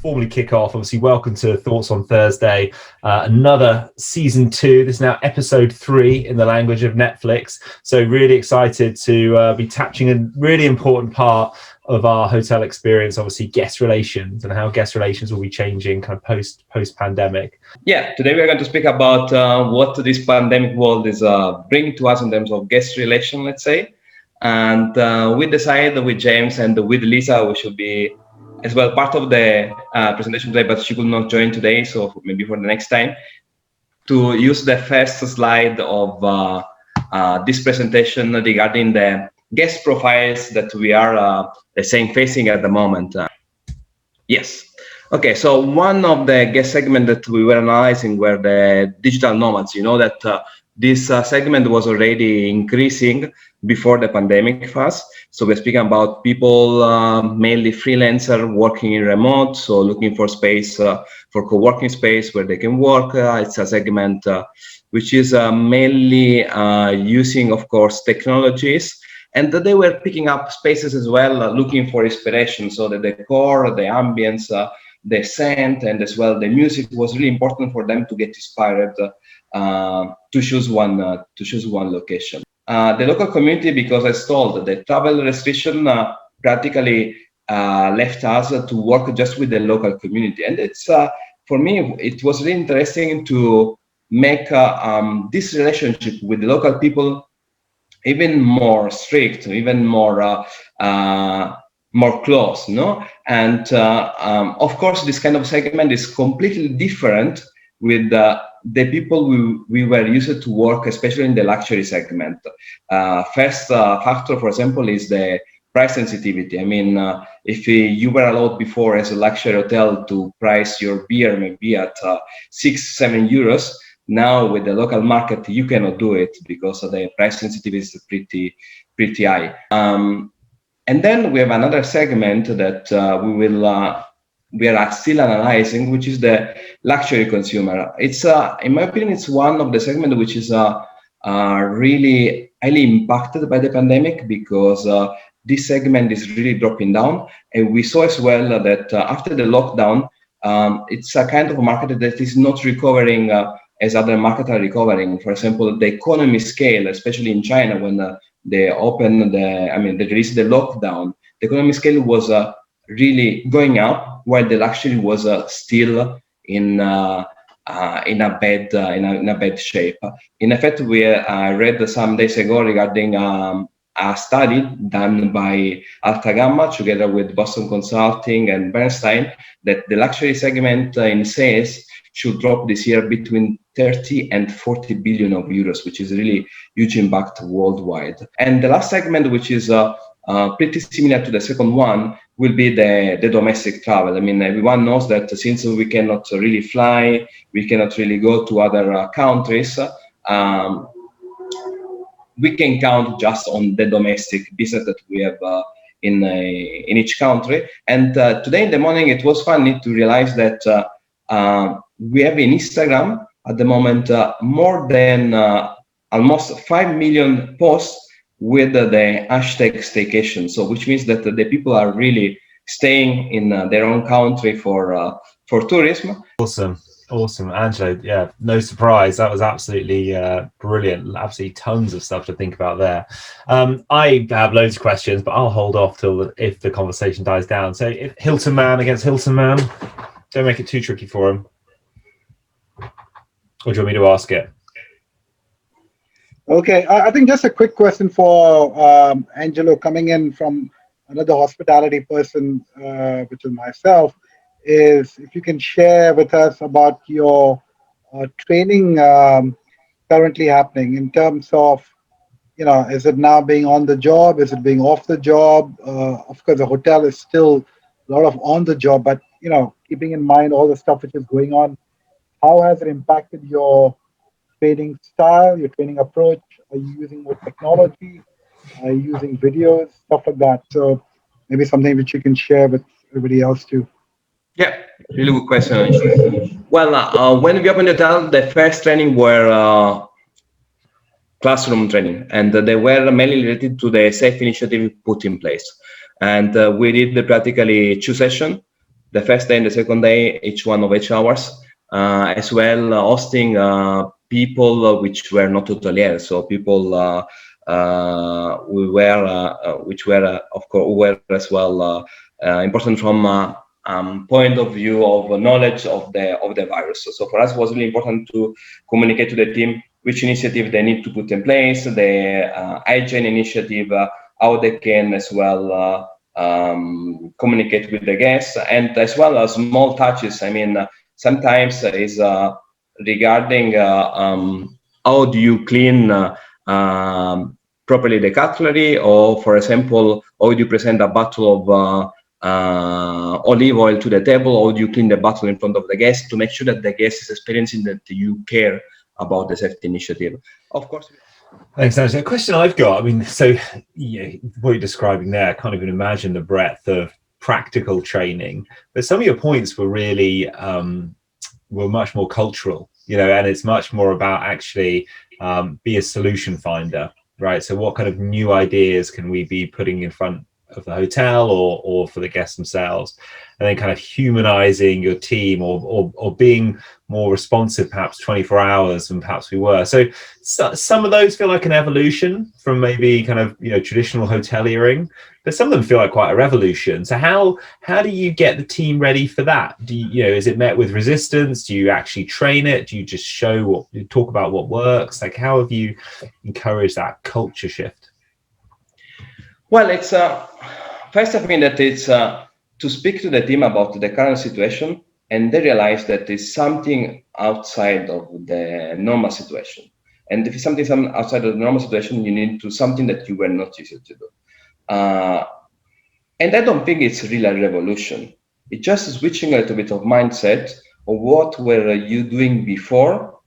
formally kick off, obviously, welcome to Thoughts on Thursday, another season 2. This is now episode 3 in the language of Netflix. So really excited to be touching a really important part of our hotel experience, obviously guest relations, and how guest relations will be changing kind of post pandemic. Yeah, today we're going to speak about what this pandemic world is bringing to us in terms of guest relation, let's say. And we decided with James and with Lisa, we should be as well part of the presentation today, but she could not join today, so maybe for the next time, to use the first slide of this presentation regarding the guest profiles that we are facing at the moment. Yes. Okay, so one of the guest segments that we were analyzing were the digital nomads. You know that this segment was already increasing before the pandemic phase. So we're speaking about people, mainly freelancer working in remote, so looking for space, for co-working space where they can work. It's a segment which is mainly using, of course, technologies. And they were picking up spaces as well, looking for inspiration. So the decor, the ambience, the scent, and as well the music was really important for them to get inspired to choose one location. The local community, because as told, the travel restriction practically left us to work just with the local community. And it's for me, it was really interesting to make this relationship with the local people even more strict, even more close, no? And of course, this kind of segment is completely different with the people we were used to work, especially in the luxury segment. First factor, for example, is the price sensitivity. I mean, if you were allowed before as a luxury hotel to price your beer maybe at 6-7 euros, now with the local market, you cannot do it because the price sensitivity is pretty high. And then we have another segment that we are still analyzing, which is the luxury consumer. It's in my opinion, it's one of the segments which is really highly impacted by the pandemic because this segment is really dropping down, and we saw as well that after the lockdown, it's a kind of market that is not recovering as other markets are recovering. For example, the economy scale, especially in China, when they released the lockdown, the economy scale was really going up, while the luxury was still in a bad shape. In effect, we read some days ago regarding a study done by Alta Gamma together with Boston Consulting and Bernstein that the luxury segment in sales should drop this year between 30 and 40 billion of euros, which is really huge impact worldwide. And the last segment, which is pretty similar to the second one, will be the domestic travel. I mean, everyone knows that since we cannot really fly, we cannot really go to other countries, we can count just on the domestic business that we have in each country. And today in the morning, it was funny to realize that we have in Instagram at the moment more than almost 5 million posts with the hashtag staycation. So which means that the people are really staying in their own country for tourism. Awesome, Angelo. Yeah, no surprise. That was absolutely brilliant. Absolutely tons of stuff to think about there. I have loads of questions, but I'll hold off till if the conversation dies down. So, if Hilton Man against Hilton Man, don't make it too tricky for him. Or do you want me to ask it? Okay, I think just a quick question for Angelo, coming in from another hospitality person, which is myself, is if you can share with us about your training currently happening in terms of, is it now being on the job? Is it being off the job? Of course, the hotel is still a lot of on the job, but, keeping in mind all the stuff which is going on, how has it impacted your training style, your training approach? Are you using more technology? Are you using videos, stuff like that? So maybe something which you can share with everybody else too. Yeah, really good question. Well, when we opened the hotel, the first training were classroom training, and they were mainly related to the safe initiative put in place. And we did practically 2 sessions. the first day and the second day, each one of 8 hours, as well hosting people which were not hoteliers, so people which were of course were as well important from point of view of knowledge of the virus. So for us, it was really important to communicate to the team which initiative they need to put in place, the hygiene initiative, how they can as well communicate with the guests, and as well as small touches. I mean, sometimes is regarding how do you clean properly the cutlery, or for example, how do you present a bottle of olive oil to the table, or do you clean the bottle in front of the guest to make sure that the guest is experiencing that you care about the safety initiative. Of course. Thanks, Angelo. A question I've got, I mean, so what you're describing there, I can't even imagine the breadth of practical training, but some of your points were really, were much more cultural, and it's much more about actually be a solution finder, right? So what kind of new ideas can we be putting in front of the hotel or for the guests themselves, and then kind of humanizing your team or being more responsive perhaps 24 hours than perhaps we were. So some of those feel like an evolution from maybe kind of traditional hoteliering, but some of them feel like quite a revolution. So how do you get the team ready for that? Do you is it met with resistance? Do you actually train it? Do you just talk about what works? Like, how have you encouraged that culture shift? Well, it's first, I think that it's to speak to the team about the current situation, and they realize that it's something outside of the normal situation. And if it's something outside of the normal situation, you need to something that you were not used to do. And I don't think it's really a revolution. It's just switching a little bit of mindset of what were you doing before,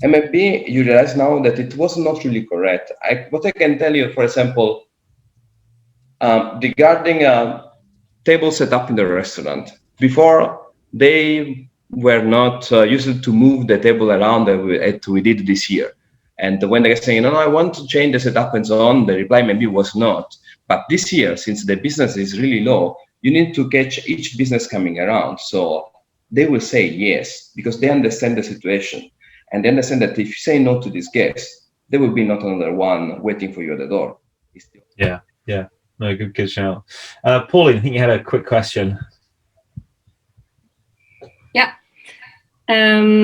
and maybe you realize now that it was not really correct. What I can tell you, for example, regarding table setup in the restaurant. Before, they were not used to move the table around as we did this year. And when they say, no, I want to change the setup and so on, the reply maybe was not. But this year, since the business is really low, you need to catch each business coming around. So they will say yes, because they understand the situation. And they understand that if you say no to this guest, there will be not another one waiting for you at the door. Yeah. No, good shout. Pauline, I think you had a quick question. Yeah.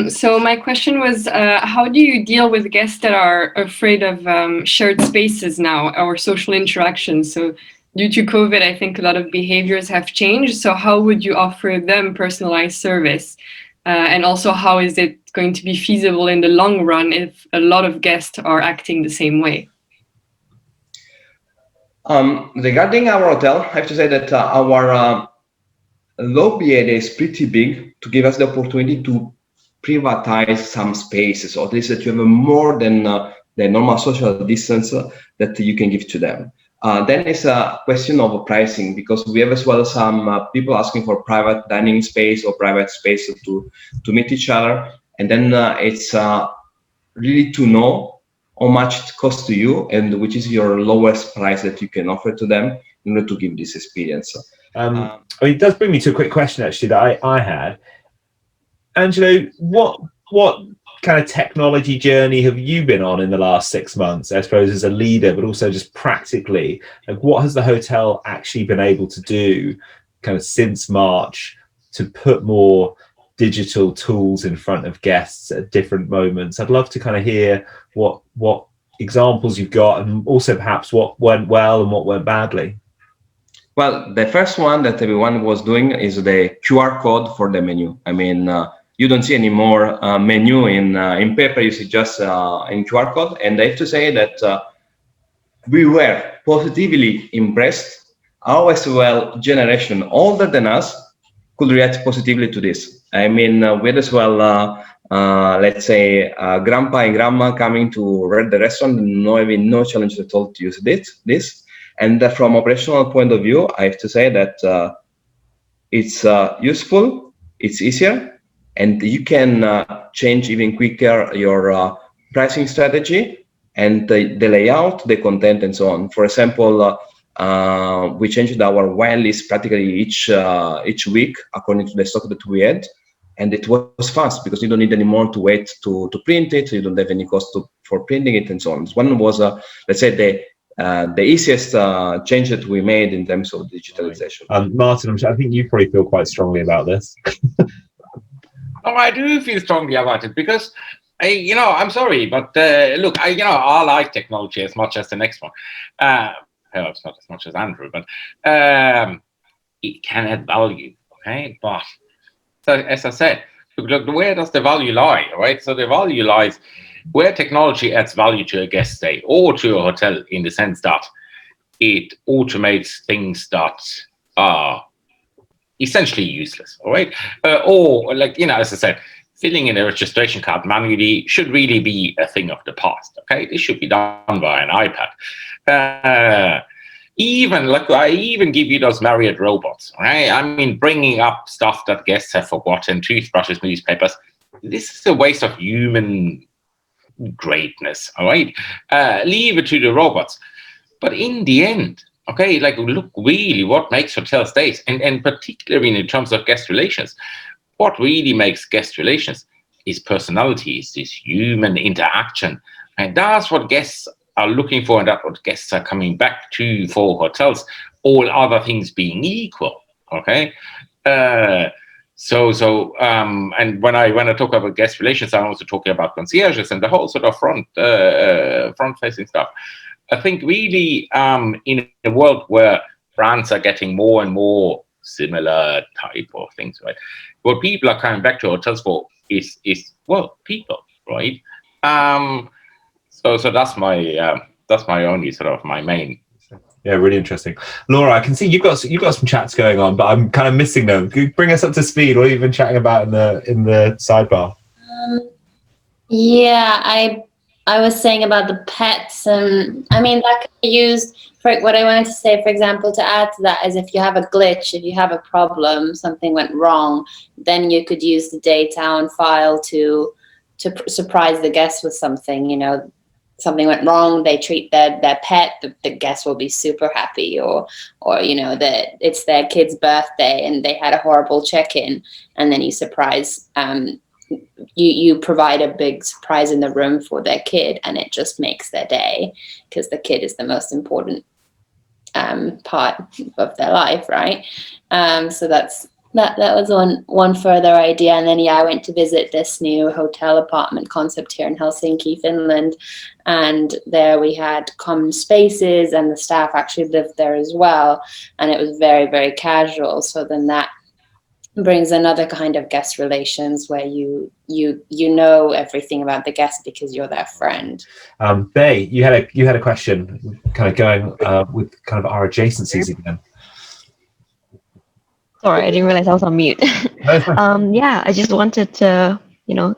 So my question was, how do you deal with guests that are afraid of shared spaces now or social interactions? So due to COVID, I think a lot of behaviors have changed. So how would you offer them personalized service? And also, how is it going to be feasible in the long run if a lot of guests are acting the same way? Regarding our hotel, I have to say that our lobby area is pretty big to give us the opportunity to privatize some spaces, or at least that you have more than the normal social distance that you can give to them. Then it's a question of pricing, because we have as well some people asking for private dining space or private space to meet each other. And then it's really to know how much it costs to you and which is your lowest price that you can offer to them in order to give this experience. It does bring me to a quick question actually that I had. Angelo, what kind of technology journey have you been on in the last 6 months, I suppose, as a leader, but also just practically? Like, what has the hotel actually been able to do kind of since March to put more digital tools in front of guests at different moments? I'd love to kind of hear what examples you've got, and also perhaps what went well and what went badly. Well, the first one that everyone was doing is the QR code for the menu. I mean, you don't see any more menu in paper, you see just in QR code. And I have to say that we were positively impressed how as well generation older than us could react positively to this. I mean, we had as well, let's say, grandpa and grandma coming to the restaurant, having no challenge at all to use this. And from operational point of view, I have to say that it's useful, it's easier, and you can change even quicker your pricing strategy and the layout, the content, and so on. For example, we changed our wire list practically each week according to the stock that we had. And it was fast because you don't need anymore to wait to print it. You don't have any cost for printing it and so on. This one was, let's say, the easiest change that we made in terms of digitalization. Martin, I think you probably feel quite strongly about this. Oh, I do feel strongly about it because, I'm sorry, but look, I like technology as much as the next one. Perhaps not as much as Andrew, but it can add value, okay? But so, as I said, look, where does the value lie, right? So the value lies where technology adds value to a guest stay or to a hotel in the sense that it automates things that are essentially useless, all right? Or like, as I said, filling in a registration card manually should really be a thing of the past, okay? This should be done by an iPad. I even give you those Marriott robots, right? I mean, bringing up stuff that guests have forgotten, toothbrushes, newspapers. This is a waste of human greatness, all right? Leave it to the robots. But in the end, okay, like, look, really what makes hotel stays, and particularly in terms of guest relations, what really makes guest relations is personality, is this human interaction. And that's what guests are looking for, and that's what guests are coming back to for hotels, all other things being equal, okay? And when I talk about guest relations, I'm also talking about concierges and the whole sort of front-facing stuff. I think really in a world where brands are getting more and more similar type of things, right? What people are coming back to hotels for is people, right? So that's my only sort of my main. Yeah, really interesting. Laura, I can see you've got some chats going on, but I'm kind of missing them. Could you bring us up to speed? What have you been chatting about in the sidebar? I was saying about the pets, and I mean that can be used for what I wanted to say. For example, to add to that is if you have a glitch, if you have a problem, something went wrong, then you could use the data on file to surprise the guest with something. Something went wrong, they treat their pet, the guest will be super happy, or that it's their kid's birthday and they had a horrible check-in, and then you surprise, you provide a big surprise in the room for their kid, and it just makes their day because the kid is the most important part of their life, right? So that was one further idea. And then I went to visit this new hotel apartment concept here in Helsinki, Finland, and there we had common spaces and the staff actually lived there as well, and it was very, very casual. So then that brings another kind of guest relations where you know everything about the guest because you're their friend. Bay, you had a question kind of going with kind of our adjacencies again. Sorry, I didn't realize I was on mute. I just wanted to,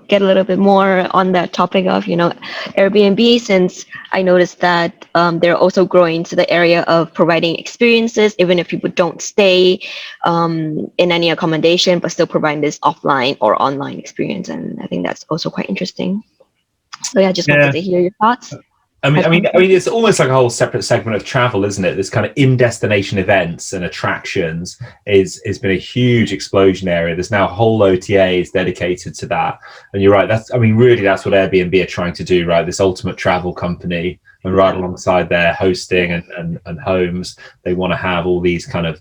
get a little bit more on that topic of, Airbnb, since I noticed that they're also growing to the area of providing experiences, even if people don't stay in any accommodation, but still providing this offline or online experience. And I think that's also quite interesting. So yeah, just wanted to hear your thoughts. I mean, it's almost like a whole separate segment of travel, isn't it? This kind of in-destination events and attractions has been a huge explosion area. There's now whole OTAs dedicated to that. And you're right. That's what Airbnb are trying to do, right? This ultimate travel company, and right alongside their hosting and homes, they want to have all these kind of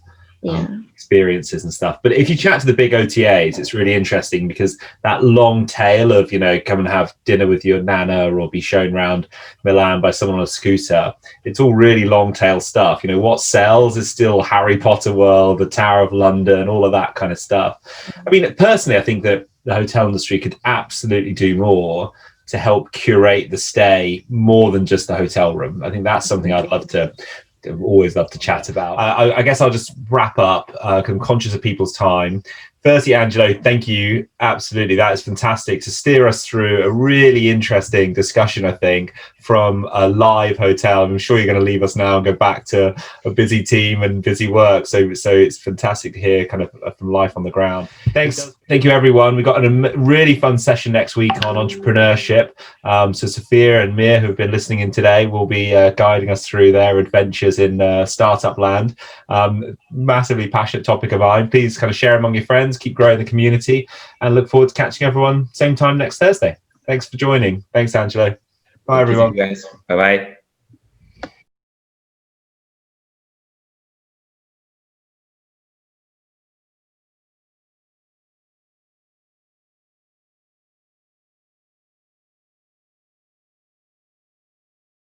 experiences and stuff. But if you chat to the big OTAs, it's really interesting because that long tail of, come and have dinner with your nana or be shown around Milan by someone on a scooter, it's all really long tail stuff. What sells is still Harry Potter World, the Tower of London, all of that kind of stuff. I mean, personally, I think that the hotel industry could absolutely do more to help curate the stay more than just the hotel room. I think that's something I'd always love to chat about. I guess I'll just wrap up. I'm conscious of people's time. Firstly, Angelo, thank you. Absolutely, that is fantastic to steer us through a really interesting discussion, I think, from a live hotel. I'm sure you're going to leave us now and go back to a busy team and busy work. So it's fantastic to hear kind of from life on the ground. Thanks Thank you, everyone. We've got a really fun session next week on entrepreneurship. So Sophia and Mia, who have been listening in today, will be guiding us through their adventures in startup land. Massively passionate topic of mine. Please kind of share among your friends, keep growing the community, and look forward to catching everyone same time next Thursday. Thanks for joining. Thanks, Angelo. Bye, everyone. Thank you, guys. Bye-bye.